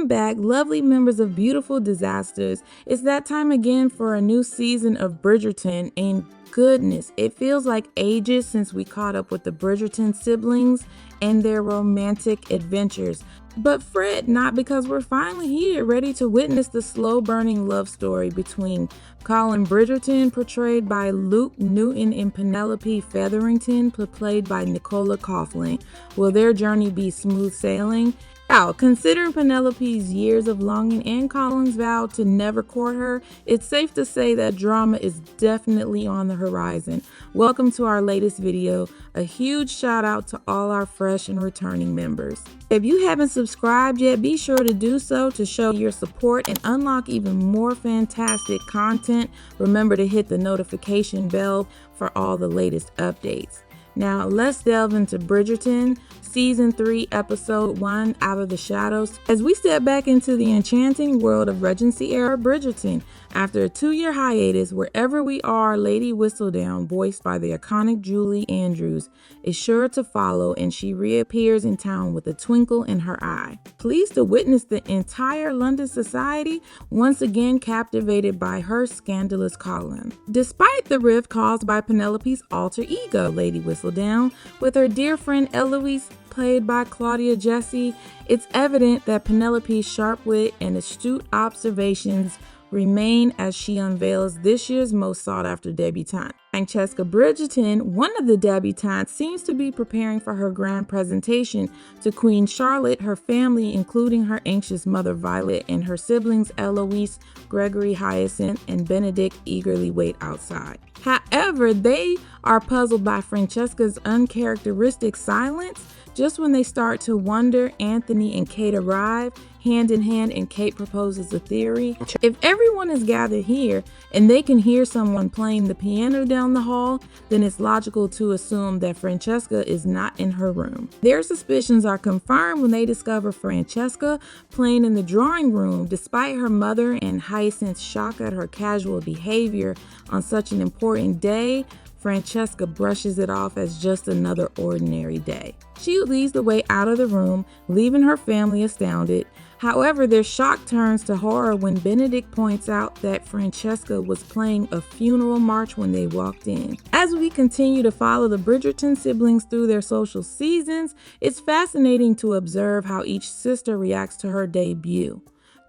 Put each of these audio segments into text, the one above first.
Welcome back, lovely members of Beautiful Disasters. It's that time again for a new season of Bridgerton, and goodness, it feels like ages since we caught up with the Bridgerton siblings and their romantic adventures. But fret not, because we're finally here, ready to witness the slow-burning love story between Colin Bridgerton, portrayed by Luke Newton, and Penelope Featherington, played by Nicola Coughlan. Will their journey be smooth sailing? Now, considering Penelope's years of longing and Colin's vow to never court her, it's safe to say that drama is definitely on the horizon. Welcome to our latest video. A huge shout out to all our fresh and returning members. If you haven't subscribed yet, be sure to do so to show your support and unlock even more fantastic content. Remember to hit the notification bell for all the latest updates. Now, let's delve into Bridgerton, Season 3, Episode 1, Out of the Shadows, as we step back into the enchanting world of Regency-era Bridgerton. After a 2-year hiatus, wherever we are, Lady Whistledown, voiced by the iconic Julie Andrews, is sure to follow, and she reappears in town with a twinkle in her eye. Pleased to witness the entire London society once again captivated by her scandalous Colin. Despite the rift caused by Penelope's alter ego, Lady Whistledown, with her dear friend Eloise, played by Claudia Jessie, it's evident that Penelope's sharp wit and astute observations remain as she unveils this year's most sought-after debutante. Francesca Bridgerton, one of the debutantes, seems to be preparing for her grand presentation to Queen Charlotte. Her family, including her anxious mother Violet and her siblings Eloise, Gregory, Hyacinth, and Benedict, eagerly wait outside. However, they are puzzled by Francesca's uncharacteristic silence. Just when they start to wonder, Anthony and Kate arrive, hand in hand, and Kate proposes a theory. If everyone is gathered here and they can hear someone playing the piano down the hall, then it's logical to assume that Francesca is not in her room. Their suspicions are confirmed when they discover Francesca playing in the drawing room. Despite her mother and Hyacinth's shock at her casual behavior on such an important day, Francesca brushes it off as just another ordinary day. She leads the way out of the room, leaving her family astounded. However, their shock turns to horror when Benedict points out that Francesca was playing a funeral march when they walked in. As we continue to follow the Bridgerton siblings through their social seasons, it's fascinating to observe how each sister reacts to her debut.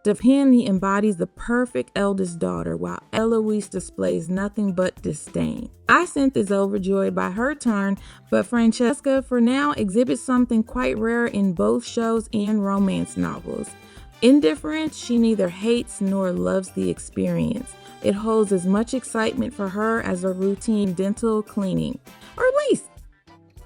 Daphne embodies the perfect eldest daughter, while Eloise displays nothing but disdain. Hyacinth is overjoyed by her turn, but Francesca, for now, exhibits something quite rare in both shows and romance novels. Indifferent, she neither hates nor loves the experience. It holds as much excitement for her as a routine dental cleaning, or at least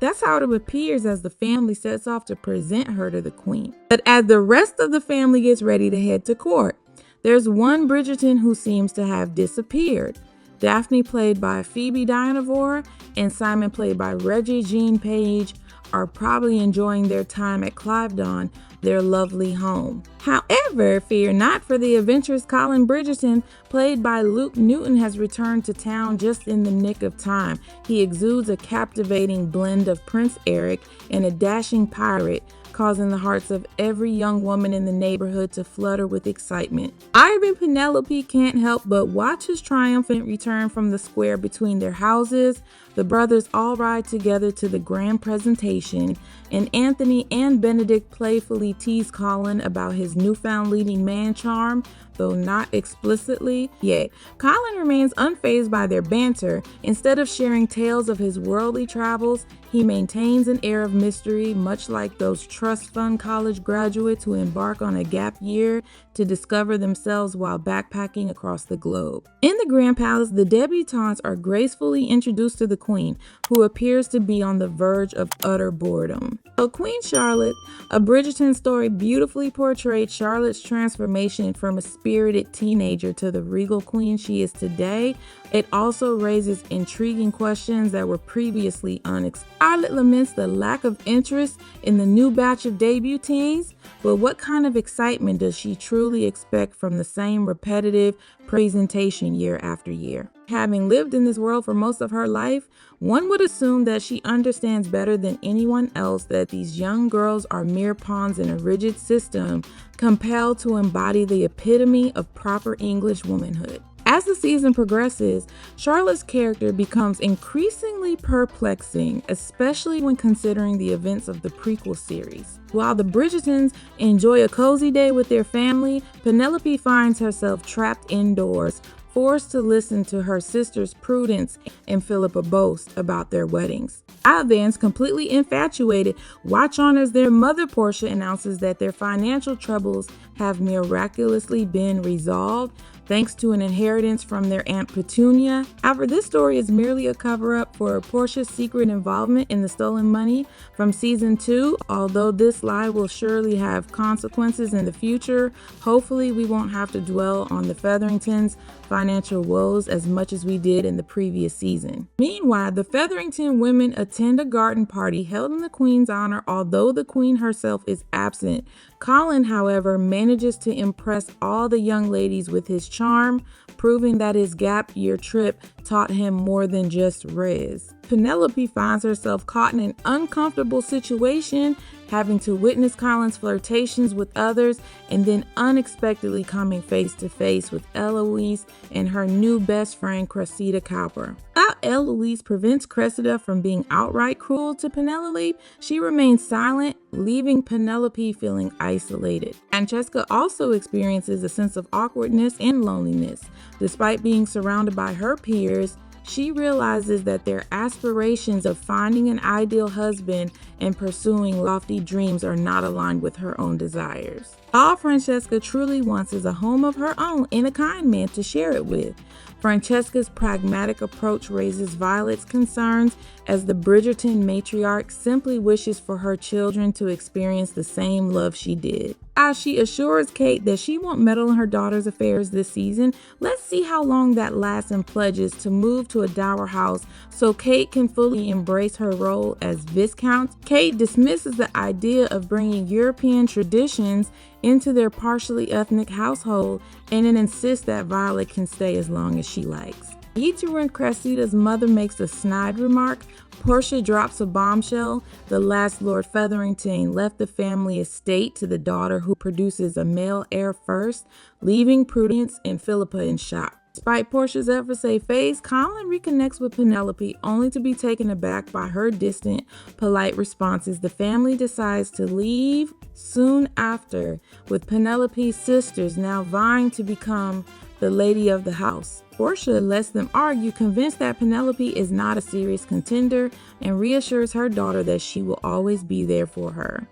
that's how it appears as the family sets off to present her to the queen. But as the rest of the family gets ready to head to court, there's one Bridgerton who seems to have disappeared. Daphne, played by Phoebe Dynevor, and Simon, played by Reggie Jean Page, are probably enjoying their time at Clivedon, their lovely home. However, fear not, for the adventurous Colin Bridgerton, played by Luke Newton, has returned to town just in the nick of time. He exudes a captivating blend of Prince Eric and a dashing pirate, causing the hearts of every young woman in the neighborhood to flutter with excitement. Ivan and Penelope can't help but watch his triumphant return from the square between their houses. The brothers all ride together to the grand presentation, and Anthony and Benedict playfully tease Colin about his newfound leading man charm, though not explicitly. Yet, Colin remains unfazed by their banter. Instead of sharing tales of his worldly travels, he maintains an air of mystery, much like those trust fund college graduates who embark on a gap year to discover themselves while backpacking across the globe. In the Grand Palace, the debutantes are gracefully introduced to the Queen, who appears to be on the verge of utter boredom. So Queen Charlotte, a Bridgerton story, beautifully portrayed Charlotte's transformation from a spirited teenager to the regal queen she is today. It also raises intriguing questions that were previously unexplored. Charlotte laments the lack of interest in the new batch of debutees, but what kind of excitement does she truly expect from the same repetitive presentation year after year? Having lived in this world for most of her life, one would assume that she understands better than anyone else that these young girls are mere pawns in a rigid system, compelled to embody the epitome of proper English womanhood. As the season progresses, Charlotte's character becomes increasingly perplexing, especially when considering the events of the prequel series. While the Bridgertons enjoy a cozy day with their family, Penelope finds herself trapped indoors, forced to listen to her sisters Prudence and Philippa boast about their weddings. Avans, completely infatuated, watch on as their mother Portia announces that their financial troubles have miraculously been resolved thanks to an inheritance from their Aunt Petunia. However, this story is merely a cover-up for Portia's secret involvement in the stolen money from season 2. Although this lie will surely have consequences in the future, hopefully we won't have to dwell on the Featheringtons' financial woes as much as we did in the previous season. Meanwhile, the Featherington women attend a garden party held in the Queen's honor, although the Queen herself is absent. Colin, however, manages to impress all the young ladies with his charm, proving that his gap year trip taught him more than just res. Penelope finds herself caught in an uncomfortable situation, having to witness Colin's flirtations with others and then unexpectedly coming face to face with Eloise and her new best friend Cressida Cowper. While Eloise prevents Cressida from being outright cruel to Penelope, she remains silent, leaving Penelope feeling isolated. Francesca also experiences a sense of awkwardness and loneliness. Despite being surrounded by her peers, she realizes that their aspirations of finding an ideal husband and pursuing lofty dreams are not aligned with her own desires. All Francesca truly wants is a home of her own and a kind man to share it with. Francesca's pragmatic approach raises Violet's concerns as the Bridgerton matriarch simply wishes for her children to experience the same love she did. As she assures Kate that she won't meddle in her daughter's affairs this season, let's see how long that lasts and pledges to move to a dower house so Kate can fully embrace her role as Viscount. Kate dismisses the idea of bringing European traditions into their partially ethnic household and then insists that Violet can stay as long as she likes. Each when Cressida's mother makes a snide remark, Portia drops a bombshell. The last Lord Featherington left the family estate to the daughter who produces a male heir first, leaving Prudence and Philippa in shock. Despite Portia's efforts to save face, Colin reconnects with Penelope only to be taken aback by her distant, polite responses. The family decides to leave soon after, with Penelope's sisters now vying to become the lady of the house. Portia lets them argue, convinced that Penelope is not a serious contender, and reassures her daughter that she will always be there for her.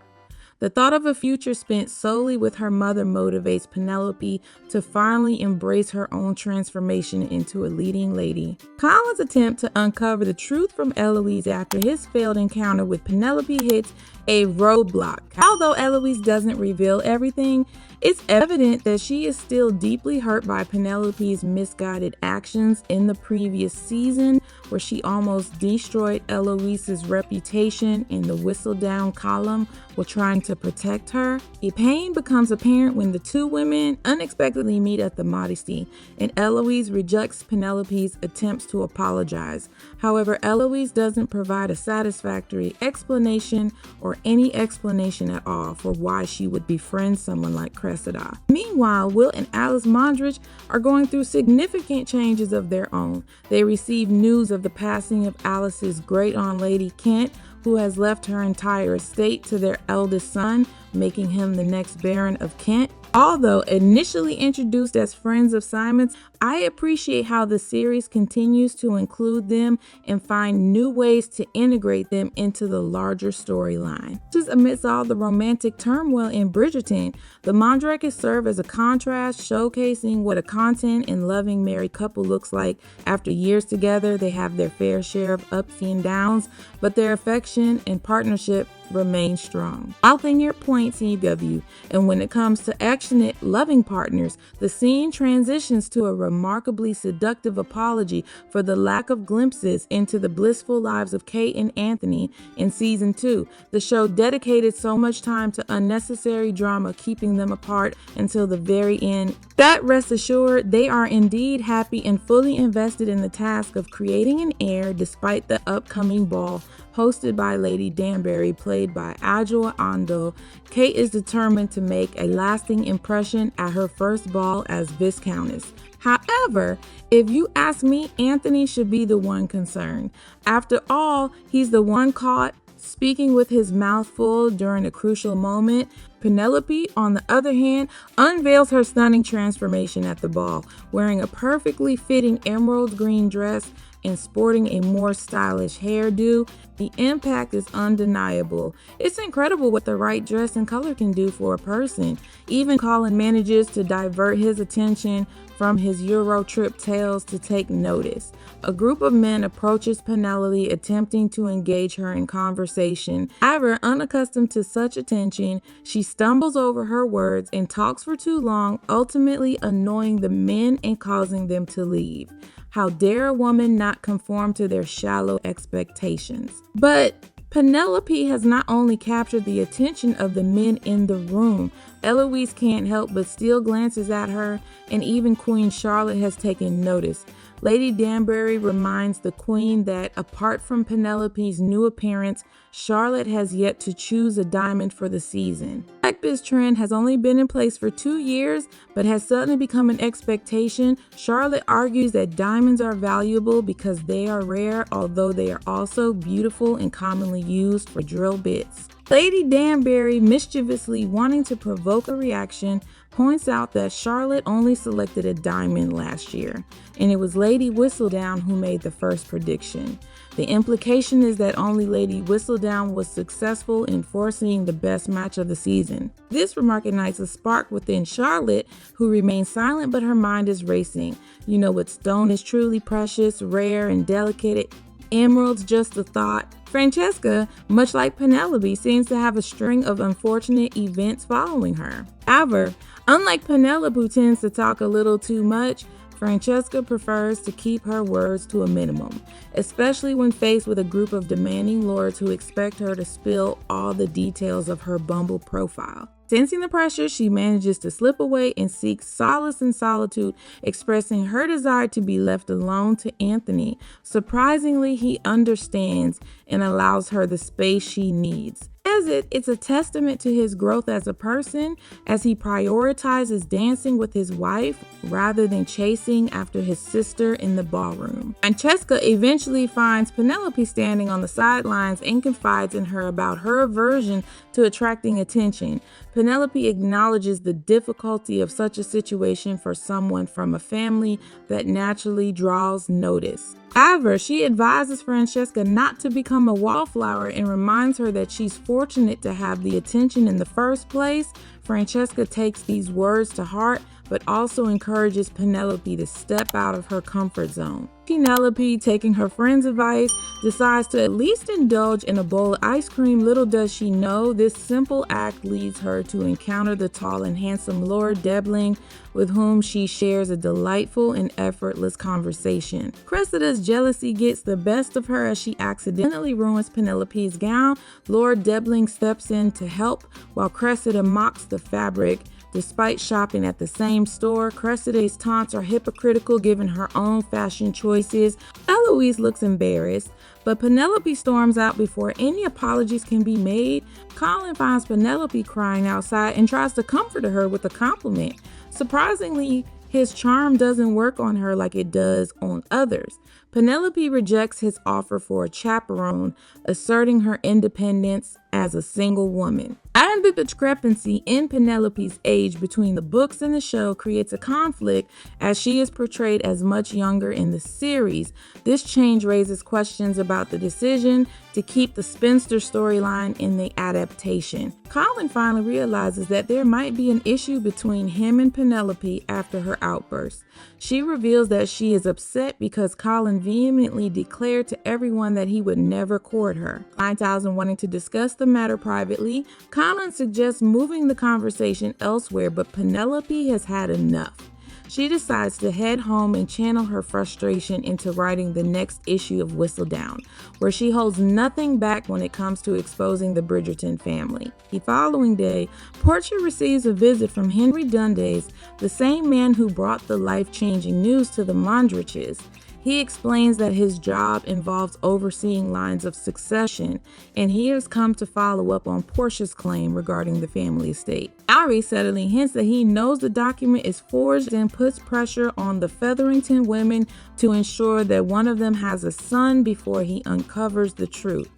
The thought of a future spent solely with her mother motivates Penelope to finally embrace her own transformation into a leading lady. Colin's attempt to uncover the truth from Eloise after his failed encounter with Penelope hits a roadblock. Although Eloise doesn't reveal everything, it's evident that she is still deeply hurt by Penelope's misguided actions in the previous season, where she almost destroyed Eloise's reputation in the Whistledown column while trying to protect her. The pain becomes apparent when the two women unexpectedly meet at the Modesty, and Eloise rejects Penelope's attempts to apologize. However, Eloise doesn't provide a satisfactory explanation or any explanation at all for why she would befriend someone like Cressida. Meanwhile, Will and Alice Mondridge are going through significant changes of their own. They receive news of the passing of Alice's great-aunt Lady Kent, who has left her entire estate to their eldest son, making him the next Baron of Kent. Although initially introduced as friends of Simon's, I appreciate how the series continues to include them and find new ways to integrate them into the larger storyline. Just amidst all the romantic turmoil in Bridgerton, the Mondreckers serve as a contrast, showcasing what a content and loving married couple looks like. After years together, they have their fair share of ups and downs, but their affection and partnership remain strong. I'll think your point, CW, and when it comes to affectionate, loving partners, the scene transitions to a remarkably seductive apology for the lack of glimpses into the blissful lives of Kate and Anthony in season 2. The show dedicated so much time to unnecessary drama, keeping them apart until the very end. That rest assured, they are indeed happy and fully invested in the task of creating an heir despite the upcoming ball hosted by Lady Danbury, played by Adjoa Ando. Kate is determined to make a lasting impression at her first ball as Viscountess. However, if you ask me, Anthony should be the one concerned. After all, he's the one caught speaking with his mouth full during a crucial moment. Penelope, on the other hand, unveils her stunning transformation at the ball, wearing a perfectly fitting emerald green dress and sporting a more stylish hairdo. The impact is undeniable. It's incredible what the right dress and color can do for a person. Even Colin manages to divert his attention from his Euro trip tales to take notice. A group of men approaches Penelope, attempting to engage her in conversation. However, unaccustomed to such attention, she stumbles over her words and talks for too long, ultimately annoying the men and causing them to leave. How dare a woman not conform to their shallow expectations? But Penelope has not only captured the attention of the men in the room. Eloise can't help but still glances at her, and even Queen Charlotte has taken notice. Lady Danbury reminds the Queen that apart from Penelope's new appearance, Charlotte has yet to choose a diamond for the season. Like this trend has only been in place for 2 years, but has suddenly become an expectation. Charlotte argues that diamonds are valuable because they are rare, although they are also beautiful and commonly used for drill bits. Lady Danbury, mischievously wanting to provoke a reaction, points out that Charlotte only selected a diamond last year, and it was Lady Whistledown who made the first prediction. The implication is that only Lady Whistledown was successful in foreseeing the best match of the season. This remark ignites a spark within Charlotte, who remains silent, but her mind is racing. You know what stone is truly precious, rare, and delicate? Emeralds, just a thought. Francesca, much like Penelope, seems to have a string of unfortunate events following her. However, unlike Penelope, who tends to talk a little too much, Francesca prefers to keep her words to a minimum, especially when faced with a group of demanding lords who expect her to spill all the details of her Bumble profile. Sensing the pressure, she manages to slip away and seek solace in solitude, expressing her desire to be left alone to Anthony. Surprisingly, he understands and allows her the space she needs. It's a testament to his growth as a person, as he prioritizes dancing with his wife rather than chasing after his sister in the ballroom. Francesca eventually finds Penelope standing on the sidelines and confides in her about her aversion to attracting attention. Penelope acknowledges the difficulty of such a situation for someone from a family that naturally draws notice. However, she advises Francesca not to become a wallflower and reminds her that she's fortunate to have the attention in the first place. Francesca takes these words to heart, but also encourages Penelope to step out of her comfort zone. Penelope, taking her friend's advice, decides to at least indulge in a bowl of ice cream. Little does she know, this simple act leads her to encounter the tall and handsome Lord Debling, with whom she shares a delightful and effortless conversation. Cressida's jealousy gets the best of her as she accidentally ruins Penelope's gown. Lord Debling steps in to help, while Cressida mocks the fabric. Despite shopping at the same store, Cressida's taunts are hypocritical given her own fashion choices. Eloise looks embarrassed, but Penelope storms out before any apologies can be made. Colin finds Penelope crying outside and tries to comfort her with a compliment. Surprisingly, his charm doesn't work on her like it does on others. Penelope rejects his offer for a chaperone, asserting her independence as a single woman. And the discrepancy in Penelope's age between the books and the show creates a conflict, as she is portrayed as much younger in the series. This change raises questions about the decision to keep the spinster storyline in the adaptation. Colin finally realizes that there might be an issue between him and Penelope after her outburst. She reveals that she is upset because Colin vehemently declared to everyone that he would never court her. 9000 wanting to discuss the matter privately, Colin suggests moving the conversation elsewhere, but Penelope has had enough. she decides to head home and channel her frustration into writing the next issue of Whistledown, where she holds nothing back when it comes to exposing the Bridgerton family. The following day, Portia receives a visit from Henry Dundas, the same man who brought the life-changing news to the Mondriches. He explains that his job involves overseeing lines of succession, and he has come to follow up on Portia's claim regarding the family estate. Lowry suddenly hints that he knows the document is forged and puts pressure on the Featherington women to ensure that one of them has a son before he uncovers the truth.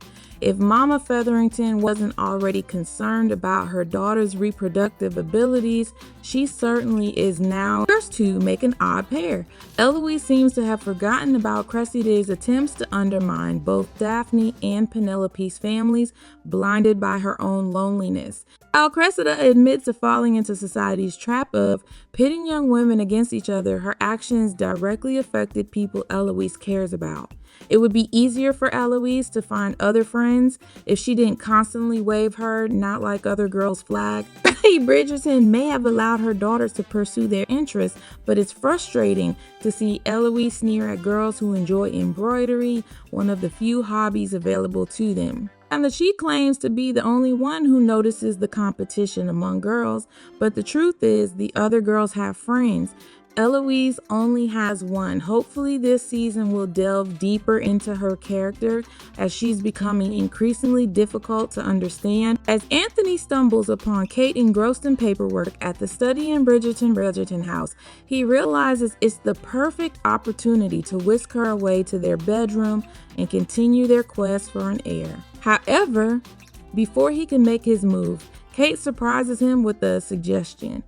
If Mama Featherington wasn't already concerned about her daughter's reproductive abilities, she certainly is now. First two make an odd pair. Eloise seems to have forgotten about Cressida's attempts to undermine both Daphne and Penelope's families, blinded by her own loneliness. While Cressida admits to falling into society's trap of pitting young women against each other, her actions directly affected people Eloise cares about. It would be easier for Eloise to find other friends if she didn't constantly wave her "not like other girls" flag. Bridgerton may have allowed her daughters to pursue their interests, but it's frustrating to see Eloise sneer at girls who enjoy embroidery, one of the few hobbies available to them. And that she claims to be the only one who notices the competition among girls, but the truth is the other girls have friends. Eloise only has one. Hopefully this season will delve deeper into her character as she's becoming increasingly difficult to understand. As Anthony stumbles upon Kate engrossed in paperwork at the study in Bridgerton house, he realizes it's the perfect opportunity to whisk her away to their bedroom and continue their quest for an heir. However, before he can make his move, Kate surprises him with a suggestion.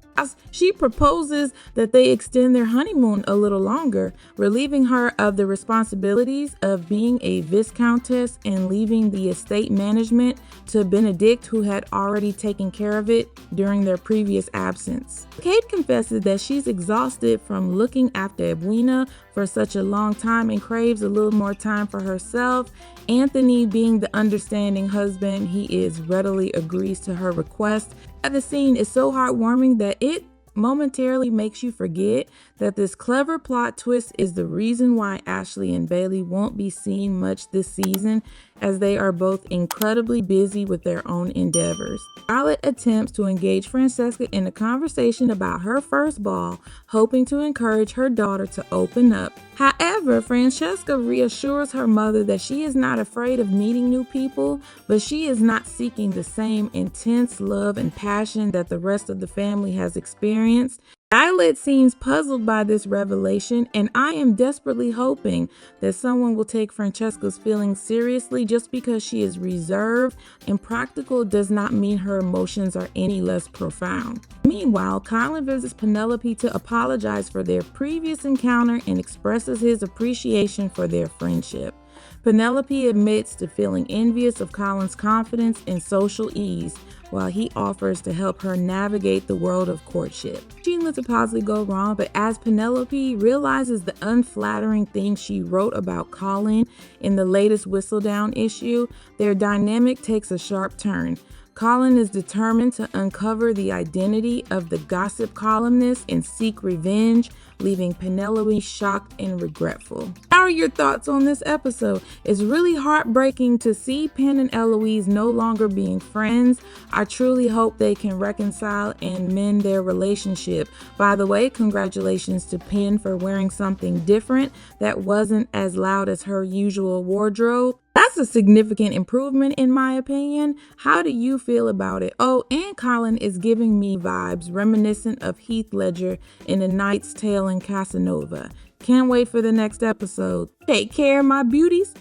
She proposes that they extend their honeymoon a little longer, relieving her of the responsibilities of being a viscountess and leaving the estate management to Benedict, who had already taken care of it during their previous absence. Kate confesses that she's exhausted from looking after Edwina for such a long time and craves a little more time for herself. Anthony, being the understanding husband he is, readily agrees to her request. The scene is so heartwarming that it momentarily makes you forget that this clever plot twist is the reason why Ashley and Bailey won't be seen much this season, as they are both incredibly busy with their own endeavors. Charlotte attempts to engage Francesca in a conversation about her first ball, hoping to encourage her daughter to open up. However, Francesca reassures her mother that she is not afraid of meeting new people, but she is not seeking the same intense love and passion that the rest of the family has experienced. Violet seems puzzled by this revelation, and I am desperately hoping that someone will take Francesca's feelings seriously. Just because she is reserved and practical does not mean her emotions are any less profound. Meanwhile, Colin visits Penelope to apologize for their previous encounter and expresses his appreciation for their friendship. Penelope admits to feeling envious of Colin's confidence and social ease, while he offers to help her navigate the world of courtship. She lets it possibly go wrong, but as Penelope realizes the unflattering things she wrote about Colin in the latest Whistledown issue, their dynamic takes a sharp turn. Colin is determined to uncover the identity of the gossip columnist and seek revenge, leaving Penelope shocked and regretful. How are your thoughts on this episode? It's really heartbreaking to see Penn and Eloise no longer being friends. I truly hope they can reconcile and mend their relationship. By the way, congratulations to Penn for wearing something different that wasn't as loud as her usual wardrobe. That's a significant improvement in my opinion. How do you feel about it? Oh, and Colin is giving me vibes reminiscent of Heath Ledger in A Knight's Tale in Casanova. Can't wait for the next episode. Take care, my beauties.